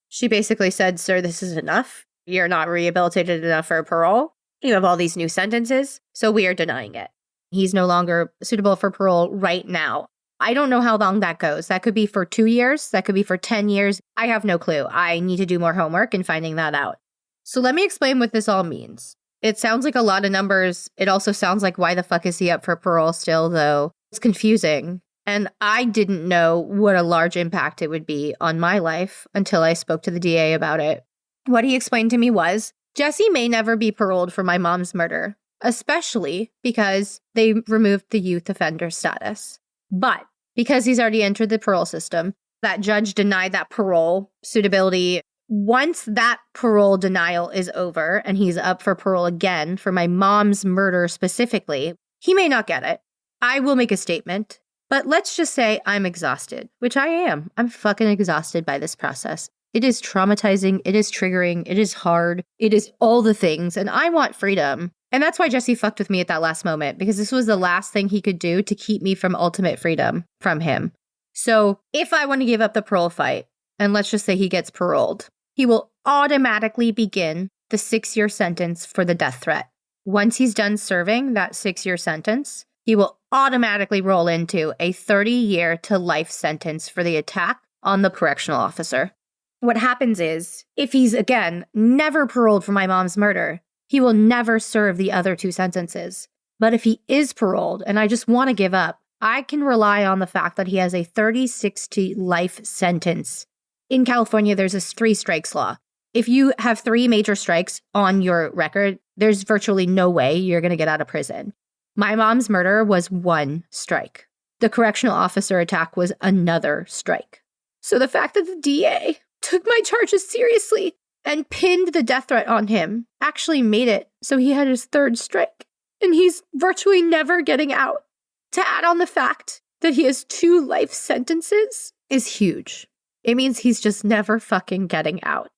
She basically said, sir, this is enough. You're not rehabilitated enough for parole. You have all these new sentences, so we are denying it. He's no longer suitable for parole right now. I don't know how long that goes. That could be for 2 years. That could be for 10 years. I have no clue. I need to do more homework in finding that out. So let me explain what this all means. It sounds like a lot of numbers. It also sounds like why the fuck is he up for parole still, though? It's confusing. And I didn't know what a large impact it would be on my life until I spoke to the DA about it. What he explained to me was, Jesse may never be paroled for my mom's murder, especially because they removed the youth offender status. But because he's already entered the parole system, that judge denied that parole suitability. Once that parole denial is over and he's up for parole again for my mom's murder specifically, he may not get it. I will make a statement. But let's just say I'm exhausted, which I am. I'm fucking exhausted by this process. It is traumatizing. It is triggering. It is hard. It is all the things. And I want freedom. And that's why Jesse fucked with me at that last moment, because this was the last thing he could do to keep me from ultimate freedom from him. So if I want to give up the parole fight, and let's just say he gets paroled, he will automatically begin the 6-year sentence for the death threat. Once he's done serving that 6-year sentence, he will automatically roll into a 30-year to life sentence for the attack on the correctional officer. What happens is, if he's, again, never paroled for my mom's murder, he will never serve the other 2 sentences. But if he is paroled, and I just want to give up, I can rely on the fact that he has a 30-60 life sentence. In California, there's a 3 strikes law. If you have 3 major strikes on your record, there's virtually no way you're going to get out of prison. My mom's murder was 1 strike. The correctional officer attack was another strike. So the fact that the DA took my charges seriously and pinned the death threat on him actually made it so he had his 3rd strike. And he's virtually never getting out. To add on the fact that he has 2 life sentences is huge. It means he's just never fucking getting out.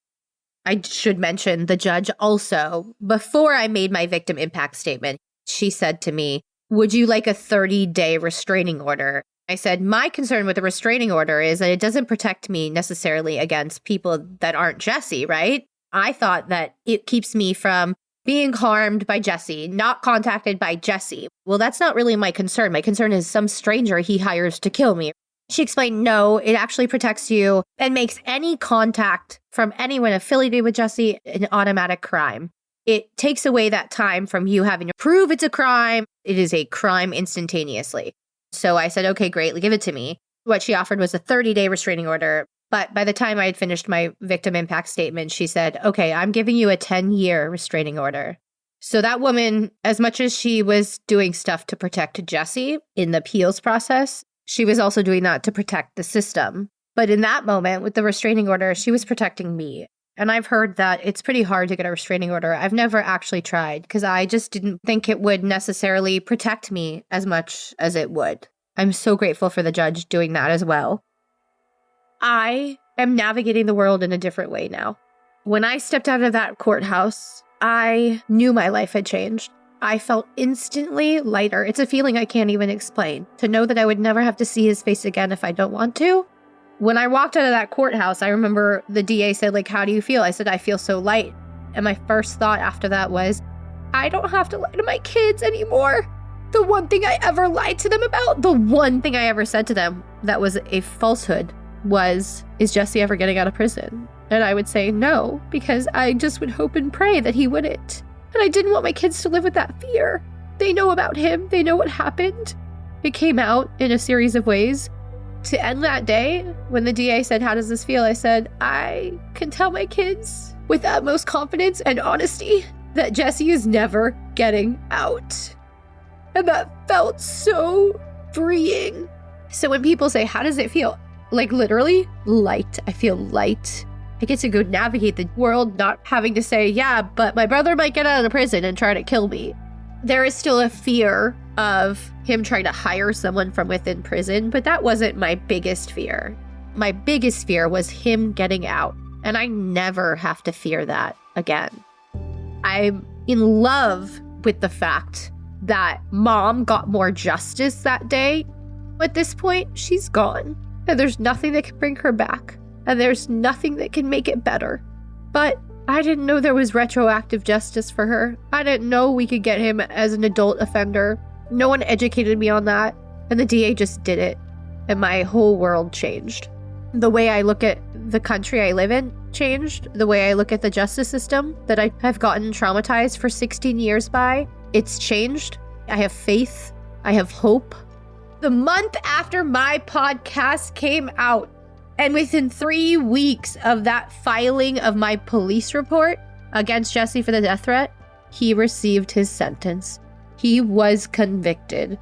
I should mention the judge also, before I made my victim impact statement, she said to me, would you like a 30-day restraining order? I said, my concern with the restraining order is that it doesn't protect me necessarily against people that aren't Jesse, right? I thought that it keeps me from being harmed by Jesse, not contacted by Jesse. Well, that's not really my concern. My concern is some stranger he hires to kill me. She explained, no, it actually protects you and makes any contact from anyone affiliated with Jesse an automatic crime. It takes away that time from you having to prove it's a crime. It is a crime instantaneously. So I said, okay, great, give it to me. What she offered was a 30-day restraining order. But by the time I had finished my victim impact statement, she said, okay, I'm giving you a 10-year restraining order. So that woman, as much as she was doing stuff to protect Jesse in the appeals process, she was also doing that to protect the system. But in that moment, with the restraining order, she was protecting me. And I've heard that it's pretty hard to get a restraining order. I've never actually tried because I just didn't think it would necessarily protect me as much as it would. I'm so grateful for the judge doing that as well. I am navigating the world in a different way now. When I stepped out of that courthouse, I knew my life had changed. I felt instantly lighter. It's a feeling I can't even explain. To know that I would never have to see his face again if I don't want to. When I walked out of that courthouse, I remember the DA said, how do you feel? I said, I feel so light. And my first thought after that was, I don't have to lie to my kids anymore. The one thing I ever lied to them about, the one thing I ever said to them that was a falsehood was, is Jesse ever getting out of prison? And I would say no, because I just would hope and pray that he wouldn't. And I didn't want my kids to live with that fear. They know about him. They know what happened. It came out in a series of ways. To end that day, when the DA said, how does this feel? I said, I can tell my kids with utmost confidence and honesty that Jesse is never getting out. And that felt so freeing. So when people say, how does it feel? Like literally light. I feel light. I get to go navigate the world, not having to say, yeah, but my brother might get out of prison and try to kill me. There is still a fear of him trying to hire someone from within prison, but that wasn't my biggest fear. My biggest fear was him getting out, and I never have to fear that again. I'm in love with the fact that Mom got more justice that day. At this point, she's gone, and there's nothing that can bring her back, and there's nothing that can make it better. But I didn't know there was retroactive justice for her. I didn't know we could get him as an adult offender. No one educated me on that, and the DA just did it, and my whole world changed. The way I look at the country I live in changed. The way I look at the justice system that I have gotten traumatized for 16 years by, it's changed. I have faith. I have hope. The month after my podcast came out, and within 3 weeks of that filing of my police report against Jesse for the death threat, he received his sentence. He was convicted.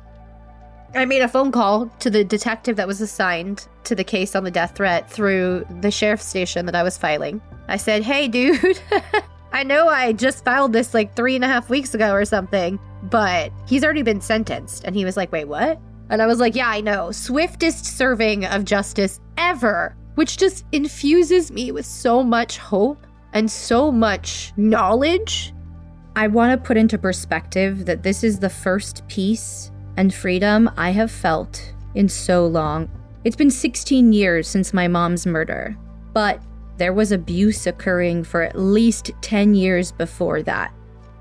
I made a phone call to the detective that was assigned to the case on the death threat through the sheriff's station that I was filing. I said, hey, dude, I know I just filed this like 3.5 weeks ago or something, but he's already been sentenced. And he was like, wait, what? And I was like, yeah, I know. Swiftest serving of justice ever, which just infuses me with so much hope and so much knowledge. I want to put into perspective that this is the first peace and freedom I have felt in so long. It's been 16 years since my mom's murder, but there was abuse occurring for at least 10 years before that.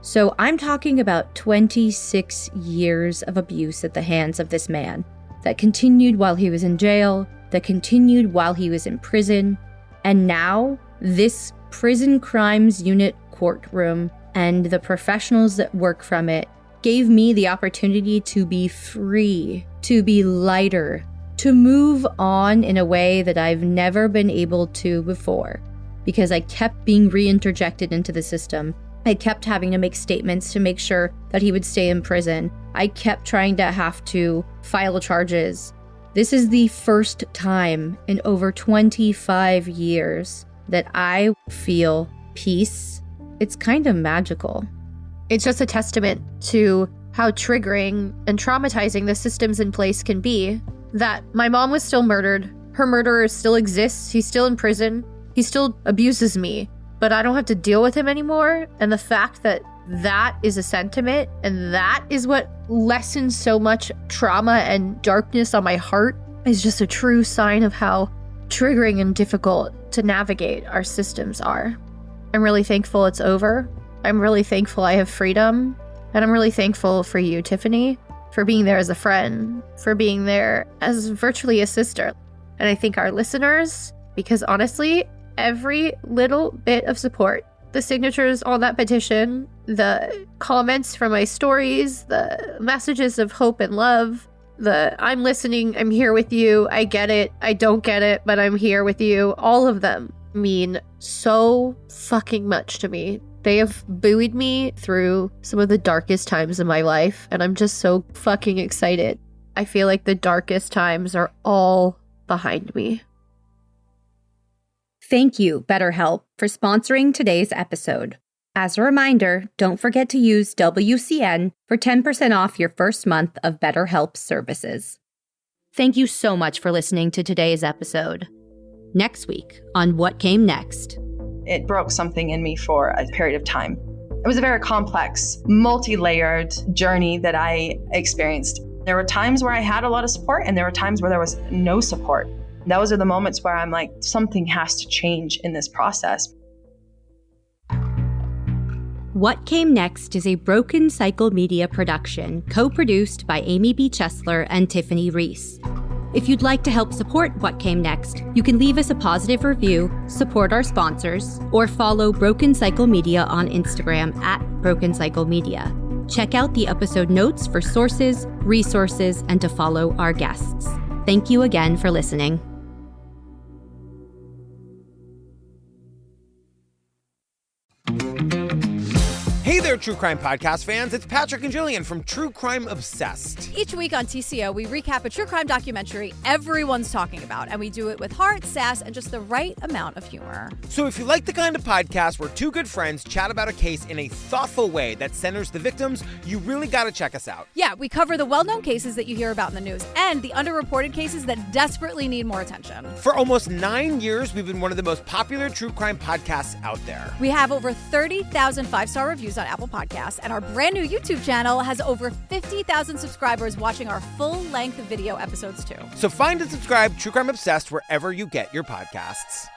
So I'm talking about 26 years of abuse at the hands of this man that continued while he was in jail, that continued while he was in prison, and now this prison crimes unit courtroom and the professionals that work from it gave me the opportunity to be free, to be lighter, to move on in a way that I've never been able to before, because I kept being reinterjected into the system. I kept having to make statements to make sure that he would stay in prison. I kept trying to have to file charges. This is the first time in over 25 years that I feel peace. It's kind of magical. It's just a testament to how triggering and traumatizing the systems in place can be, that my mom was still murdered. Her murderer still exists. He's still in prison. He still abuses me, but I don't have to deal with him anymore. And the fact that that is a sentiment and that is what lessens so much trauma and darkness on my heart is just a true sign of how triggering and difficult to navigate our systems are. I'm really thankful it's over. I'm really thankful I have freedom. And I'm really thankful for you, Tiffany, for being there as a friend, for being there as virtually a sister. And I thank our listeners, because honestly, every little bit of support, the signatures on that petition, the comments from my stories, the messages of hope and love, the I'm listening, I'm here with you, I get it, I don't get it, but I'm here with you, all of them mean so fucking much to me. They have buoyed me through some of the darkest times in my life, and I'm just so fucking excited. I feel like the darkest times are all behind me. Thank you, BetterHelp, for sponsoring today's episode. As a reminder, don't forget to use WCN for 10% off your first month of BetterHelp services. Thank you so much for listening to today's episode. Next week on What Came Next. It broke something in me for a period of time. It was a very complex, multi-layered journey that I experienced. There were times where I had a lot of support, and there were times where there was no support. Those are the moments where I'm like, something has to change in this process. What Came Next is a Broken Cycle Media production, co-produced by Amy B. Chesler and Tiffany Reese. If you'd like to help support What Came Next, you can leave us a positive review, support our sponsors, or follow Broken Cycle Media on Instagram at Broken Cycle Media. Check out the episode notes for sources, resources, and to follow our guests. Thank you again for listening. Hey there, there, true crime podcast fans. It's Patrick and Jillian from True Crime Obsessed. Each week on TCO, we recap a true crime documentary everyone's talking about, and we do it with heart, sass, and just the right amount of humor. So if you like the kind of podcast where two good friends chat about a case in a thoughtful way that centers the victims, you really got to check us out. Yeah, we cover the well-known cases that you hear about in the news and the underreported cases that desperately need more attention. For almost 9 years, we've been one of the most popular true crime podcasts out there. We have over 30,000 five-star reviews on Apple Podcasts, and our brand new YouTube channel has over 50,000 subscribers watching our full-length video episodes too. So find and subscribe True Crime Obsessed wherever you get your podcasts.